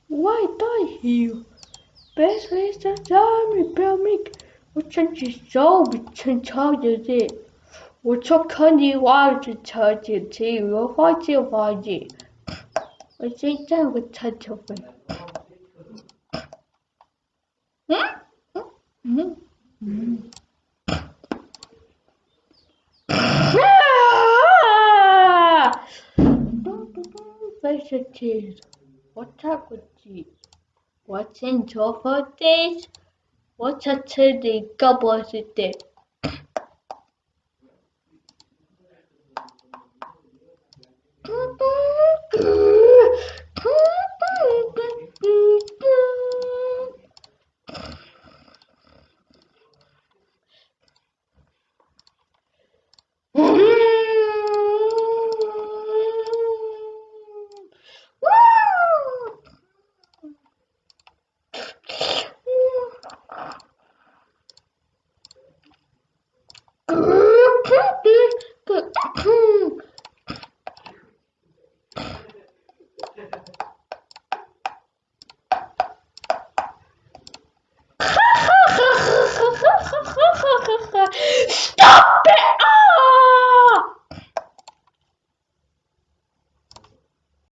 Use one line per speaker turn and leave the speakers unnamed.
Why die here? Best is the time表明我真是手比真超的人，我超看你娃子超级气，我花姐花姐，我现在我超超分。嗯嗯嗯。Versatility. What equity? What's in for this? What's a today capacity?